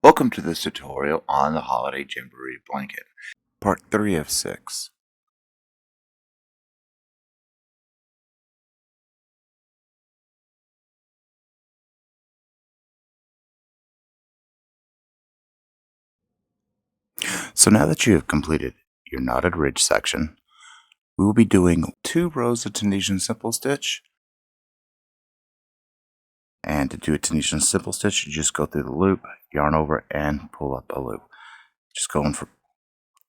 Welcome to this tutorial on the Holiday Jamboree blanket, part 3 of 6. So now that you have completed your knotted ridge section, we will be doing 2 rows of Tunisian Simple Stitch. And to do a Tunisian Simple Stitch, you just go through the loop, yarn over, and pull up a loop. Just going for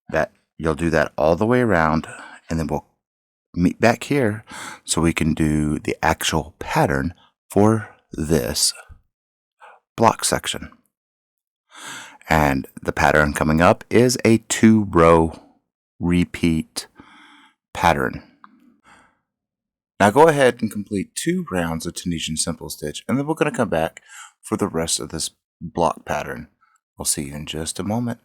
that. You'll do that all the way around, and then we'll meet back here so we can do the actual pattern for this block section. And the pattern coming up is a 2-row repeat pattern. Now go ahead and complete 2 rounds of Tunisian Simple Stitch, and then we're going to come back for the rest of this block pattern. We'll see you in just a moment.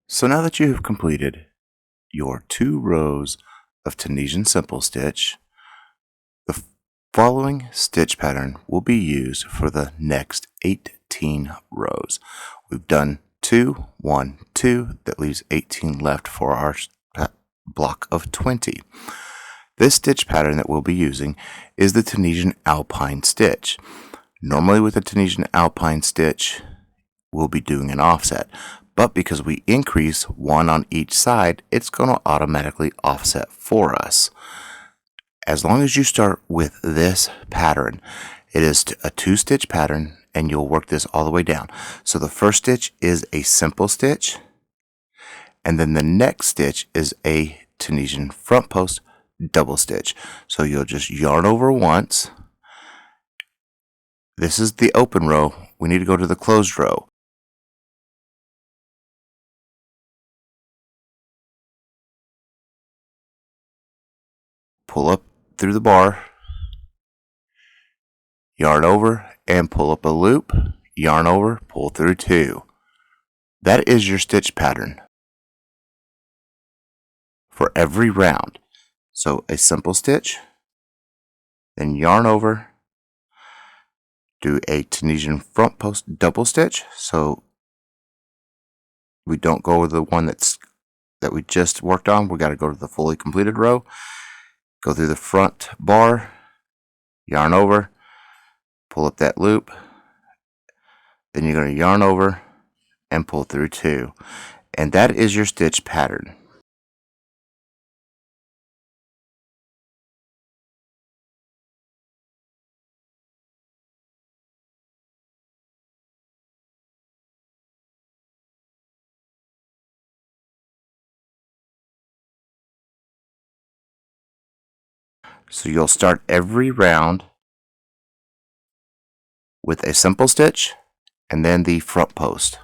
So now that you have completed your 2 rows of Tunisian Simple Stitch, the following stitch pattern will be used for the next 18 rows. We've done 2, 1, 2. That leaves 18 left for our block of 20. This stitch pattern that we'll be using is the Tunisian Alpine stitch. Normally with a Tunisian Alpine stitch, we'll be doing an offset. But because we increase 1 on each side, it's going to automatically offset for us. As long as you start with this pattern, it is a 2-stitch pattern, and you'll work this all the way down. So the first stitch is a simple stitch, and then the next stitch is a Tunisian front post double stitch. So you'll just yarn over once. This is the open row. We need to go to the closed row. Pull up through the bar, yarn over, and pull up a loop, yarn over, pull through 2. That is your stitch pattern for every round. So a simple stitch, then yarn over, do a Tunisian front post double stitch, so we don't go with the one that we just worked on. We got to go to the fully completed row, go through the front bar, yarn over, pull up that loop, then you're going to yarn over and pull through 2, and that is your stitch pattern. So you'll start every round with a simple stitch and then the front post.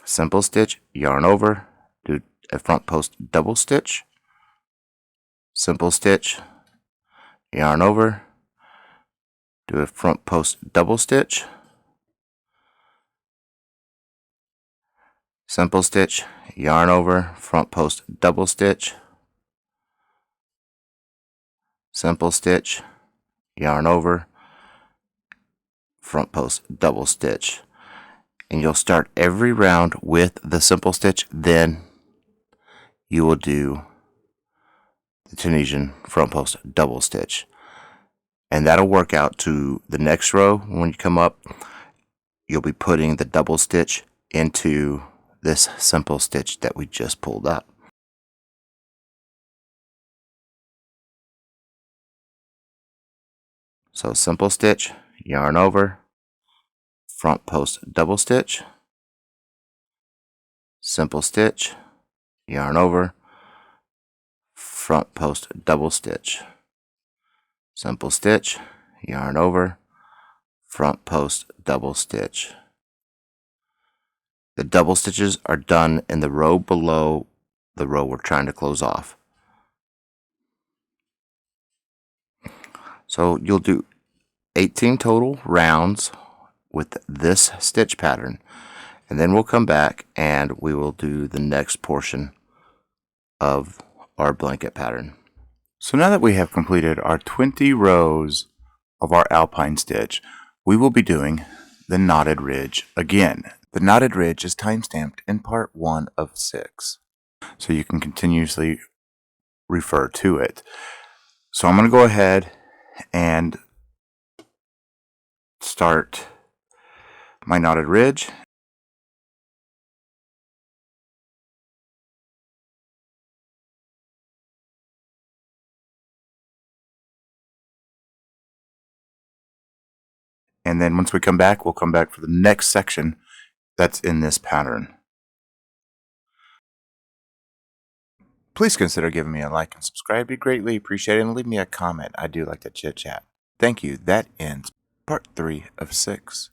Simple stitch, yarn over, do a front post double stitch, simple stitch, yarn over, do a front post double stitch, simple stitch, yarn over, front post double stitch, simple stitch, yarn over, front post double stitch. And you'll start every round with the simple stitch, then you will do the Tunisian front post double stitch. And that'll work out to the next row. When you come up, you'll be putting the double stitch into this simple stitch that we just pulled up. So simple stitch, yarn over, front post double stitch, simple stitch, yarn over, front post double stitch, simple stitch, yarn over, front post double stitch. The double stitches are done in the row below the row we're trying to close off. So you'll do 18 total rounds with this stitch pattern, and then we'll come back and we will do the next portion of our blanket pattern. So now that we have completed our 20 rows of our Alpine stitch, we will be doing the knotted ridge again. The knotted ridge is time-stamped in part 1 of 6, so you can continuously refer to it. So I'm going to go ahead and start my knotted ridge. And then once we come back, we'll come back for the next section that's in this pattern. Please consider giving me a like and subscribe. It'd be greatly appreciated, and leave me a comment. I do like to chit chat. Thank you. That ends part 3 of 6.